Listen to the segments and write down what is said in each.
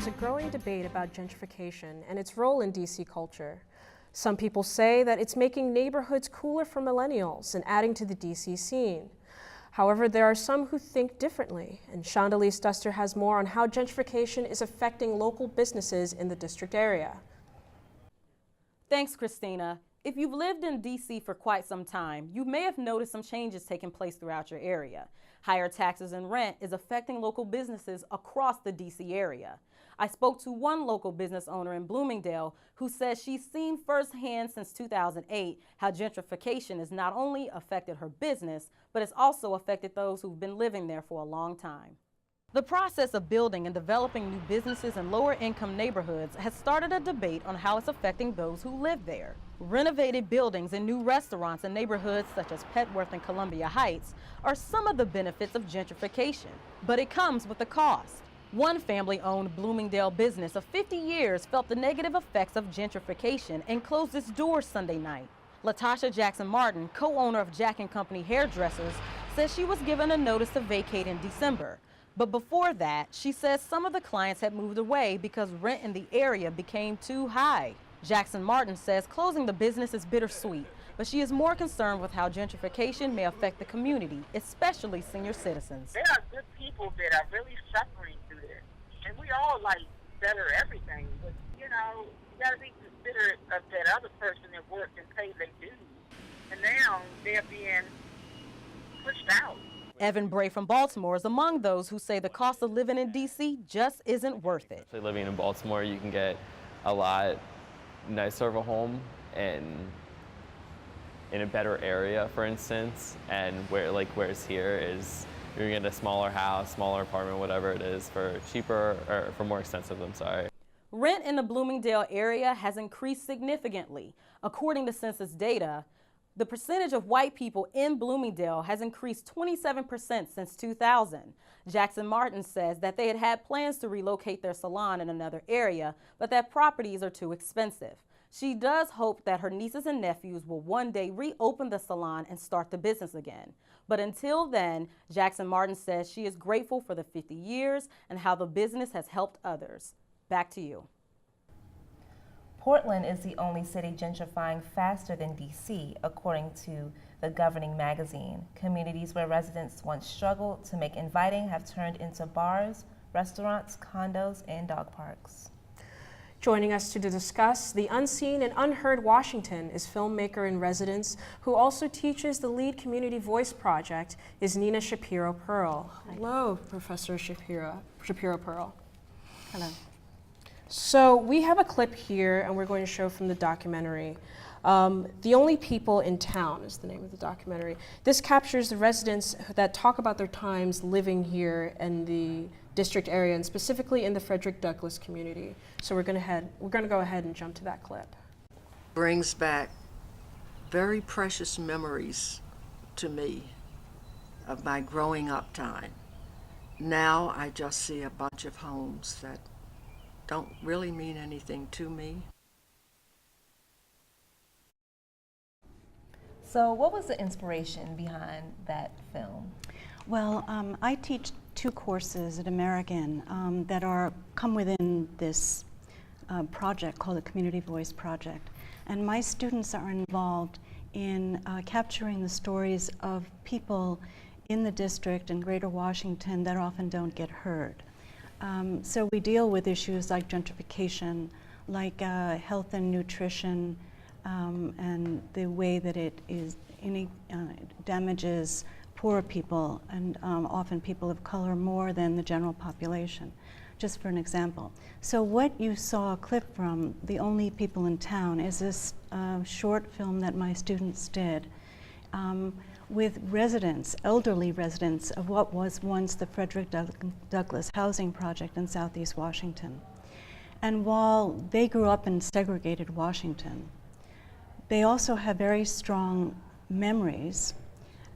there's a growing debate about gentrification and its role in DC culture. Some people say that it's making neighborhoods cooler for millennials and adding to the DC scene. However, there are some who think differently, and Chandelier Duster has more on how gentrification is affecting local businesses in the district area. Thanks, Christina. If you've lived in DC for quite some time, you may have noticed some changes taking place throughout your area. Higher taxes and rent is affecting local businesses across the DC area. I spoke to one local business owner in Bloomingdale who says she's seen firsthand since 2008 how gentrification has not only affected her business, but it's also affected those who've been living there for a long time. The process of building and developing new businesses in lower-income neighborhoods has started a debate on how it's affecting those who live there. Renovated buildings and new restaurants in neighborhoods such as Petworth and Columbia Heights are some of the benefits of gentrification, but it comes with a cost. One family-owned Bloomingdale business of 50 years felt the negative effects of gentrification and closed its doors Sunday night. Latasha Jackson Martin, co-owner of Jack & Company Hairdressers, says she was given a notice to vacate in December. But before that, she says some of the clients had moved away because rent in the area became too high. Jackson Martin says closing the business is bittersweet, but she is more concerned with how gentrification may affect the community, especially senior citizens. There are good people that are really suffering through this, and we all like better everything, but you know, you gotta be considerate of that other person that worked and paid their dues, and now they're being pushed out. Evan Bray from Baltimore is among those who say the cost of living in DC just isn't worth it. Living in Baltimore, you can get a lot nicer of a home and in a better area, for instance, and whereas here is you're gonna get a smaller house, smaller apartment, whatever it is, for cheaper or for more expensive, I'm sorry. Rent in the Bloomingdale area has increased significantly. According to census data, the percentage of white people in Bloomingdale has increased 27% since 2000. Jackson Martin says that they had plans to relocate their salon in another area, but that properties are too expensive. She does hope that her nieces and nephews will one day reopen the salon and start the business again. But until then, Jackson Martin says she is grateful for the 50 years and how the business has helped others. Back to you. Portland is the only city gentrifying faster than DC, according to the governing magazine. Communities where residents once struggled to make inviting have turned into bars, restaurants, condos, and dog parks. Joining us to discuss the unseen and unheard Washington is filmmaker in residence who also teaches the Lead Community Voice Project is Nina Shaprio-Perl. Hello, Professor Shaprio-Perl. Hello. So we have a clip here and we're going to show from the documentary. The Only People in Town is the name of the documentary. This captures the residents that talk about their times living here in the district area and specifically in the Frederick Douglass community. So we're going to go ahead and jump to that clip. Brings back very precious memories to me of my growing up time. Now I just see a bunch of homes that don't really mean anything to me. So what was the inspiration behind that film? Well, I teach 2 courses at American that come within this project called the Community Voice Project. And my students are involved in capturing the stories of people in the district in Greater Washington that often don't get heard. So we deal with issues like gentrification, like health and nutrition, and the way that it damages poor people and often people of color more than the general population, just for an example. So what you saw a clip from, The Only People in Town, is this short film that my students did with residents, elderly residents of what was once the Frederick Douglass housing project in Southeast Washington. And while they grew up in segregated Washington, they also have very strong memories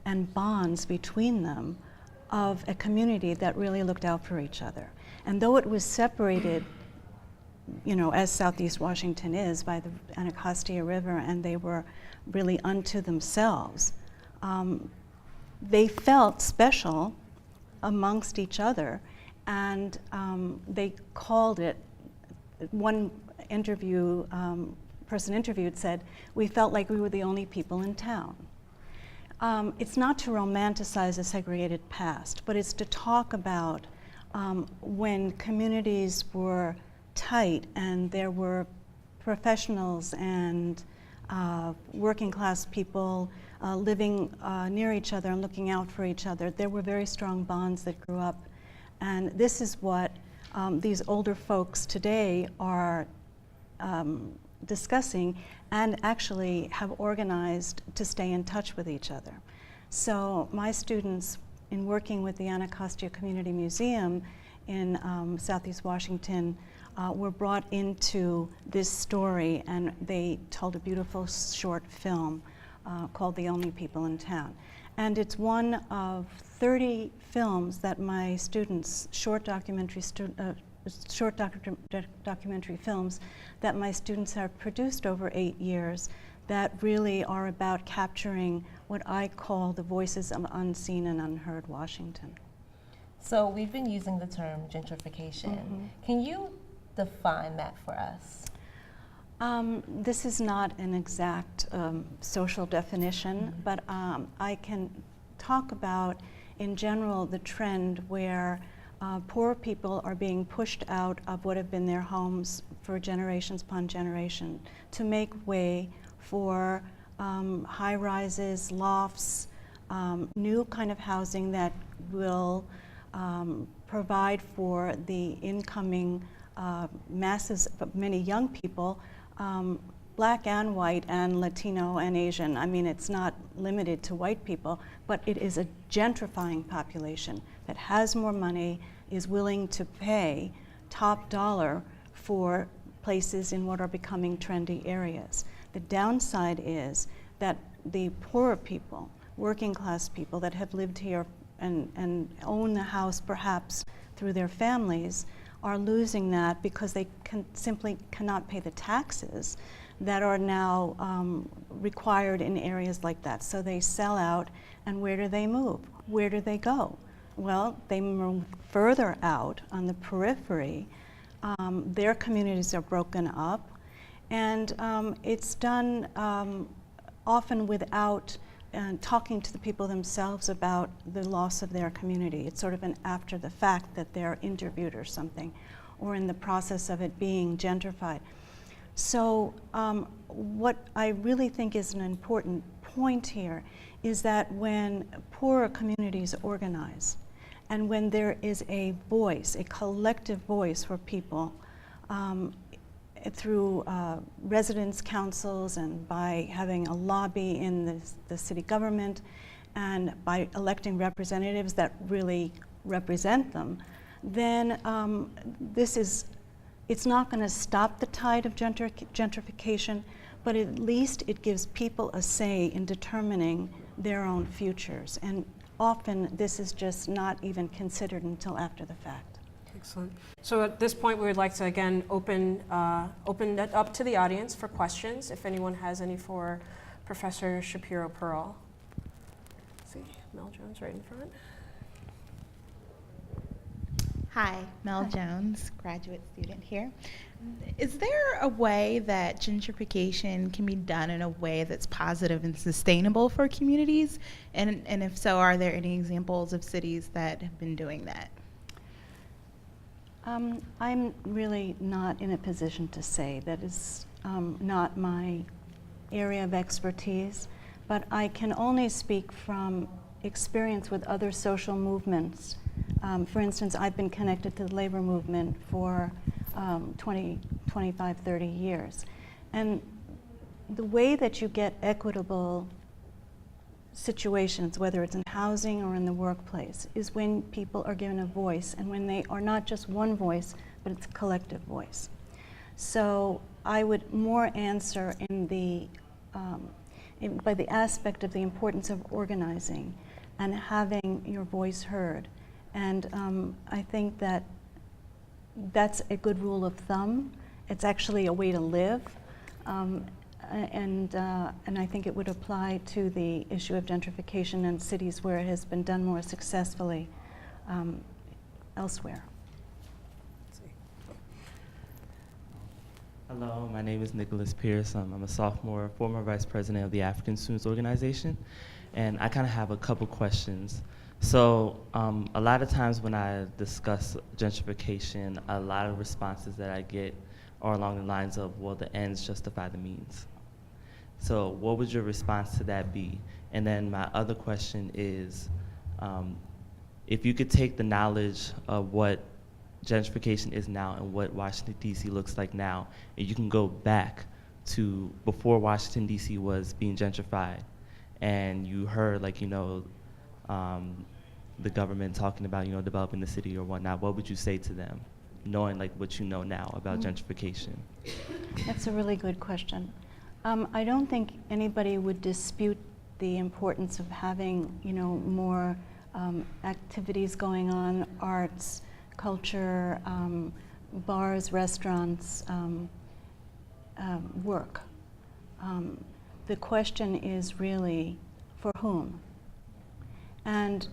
and bonds between them of a community that really looked out for each other. And though it was separated, you know, as Southeast Washington is, by the Anacostia River, and they were really unto themselves, they felt special amongst each other and they called it, one person interviewed said, we felt like we were the only people in town. It's not to romanticize a segregated past, but it's to talk about when communities were tight and there were professionals and working class people living near each other and looking out for each other. There were very strong bonds that grew up. And this is what these older folks today are discussing and actually have organized to stay in touch with each other. So my students, in working with the Anacostia Community Museum in Southeast Washington, were brought into this story, and they told a beautiful short film called The Only People in Town. And it's one of 30 films that my students, short documentary films that my students have produced over 8 years that really are about capturing what I call the voices of unseen and unheard Washington. So we've been using the term gentrification. Can you define that for us? This is not an exact social definition, but I can talk about, in general, the trend where poor people are being pushed out of what have been their homes for generations upon generation to make way for high rises, lofts, new kind of housing that will provide for the incoming masses of many young people, black and white and Latino and Asian. I mean, it's not limited to white people, but it is a gentrifying population that has more money, is willing to pay top dollar for places in what are becoming trendy areas. The downside is that the poorer people, working class people that have lived here and own the house perhaps through their families, are losing that because they simply cannot pay the taxes that are now required in areas like that. So they sell out, and where do they move? Where do they go? Well, they move further out on the periphery. Their communities are broken up, and it's done often without talking to the people themselves about the loss of their community. It's sort of an after the fact that they're interviewed or something, or in the process of it being gentrified. So what I really think is an important point here is that when poorer communities organize, and when there is a voice, a collective voice for people, through residence councils and by having a lobby in the city government and by electing representatives that really represent them, then it's not going to stop the tide of gentrification, but at least it gives people a say in determining their own futures. And often this is just not even considered until after the fact. Excellent. So at this point, we would like to again open it up to the audience for questions, if anyone has any for Professor Shaprio-Perl. See, Mel Jones right in front. Hi, Mel Jones, graduate student here. Is there a way that gentrification can be done in a way that's positive and sustainable for communities? And if so, are there any examples of cities that have been doing that? I'm really not in a position to say. That is not my area of expertise, but I can only speak from experience with other social movements. For instance, I've been connected to the labor movement for 25, 30 years. And the way that you get equitable situations, whether it's in housing or in the workplace, is when people are given a voice, and when they are not just one voice, but it's a collective voice. So I would more answer by the aspect of the importance of organizing and having your voice heard. And I think that that's a good rule of thumb. It's actually a way to live. And I think it would apply to the issue of gentrification in cities where it has been done more successfully elsewhere. Hello, my name is Nicholas Pierce. I'm a sophomore, former vice president of the African Students Organization, and I kind of have a couple questions. So a lot of times when I discuss gentrification, a lot of responses that I get are along the lines of, well, the ends justify the means. So what would your response to that be? And then my other question is, if you could take the knowledge of what gentrification is now and what Washington, D.C. looks like now, and you can go back to before Washington, D.C. was being gentrified, and you heard, like, the government talking about, developing the city or whatnot, what would you say to them, knowing, like, what you know now about gentrification? That's a really good question. I don't think anybody would dispute the importance of having, more activities going on, arts, culture, bars, restaurants, work. The question is really for whom? And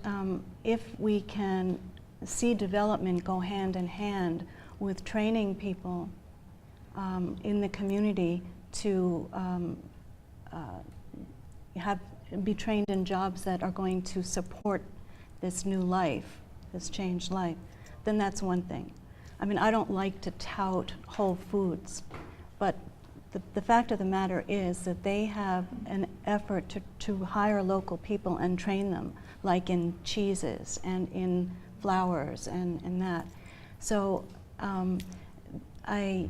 if we can see development go hand in hand with training people in the community to be trained in jobs that are going to support this new life, this changed life, then that's one thing. I mean, I don't like to tout Whole Foods, but the fact of the matter is that they have an effort to hire local people and train them, like in cheeses and in flours and that. So I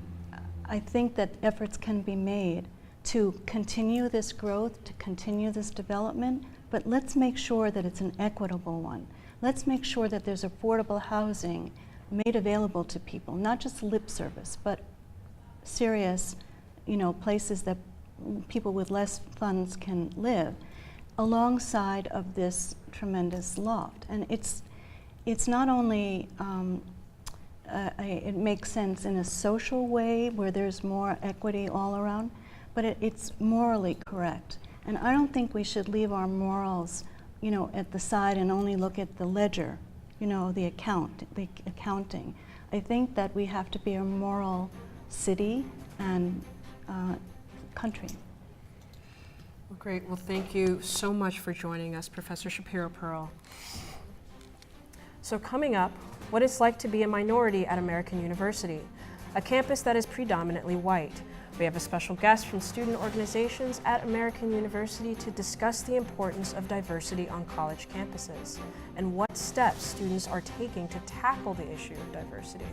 think that efforts can be made to continue this growth, to continue this development, but let's make sure that it's an equitable one. Let's make sure that there's affordable housing made available to people, not just lip service, but serious, places that people with less funds can live, alongside of this tremendous loft. And it's not only, it makes sense in a social way where there's more equity all around, but it's morally correct. And I don't think we should leave our morals, at the side and only look at the ledger, the accounting. I think that we have to be a moral city and country. Well, great. Well, thank you so much for joining us, Professor Shaprio-Perl. So coming up, what it's like to be a minority at American University, a campus that is predominantly white. We have a special guest from student organizations at American University to discuss the importance of diversity on college campuses and what steps students are taking to tackle the issue of diversity.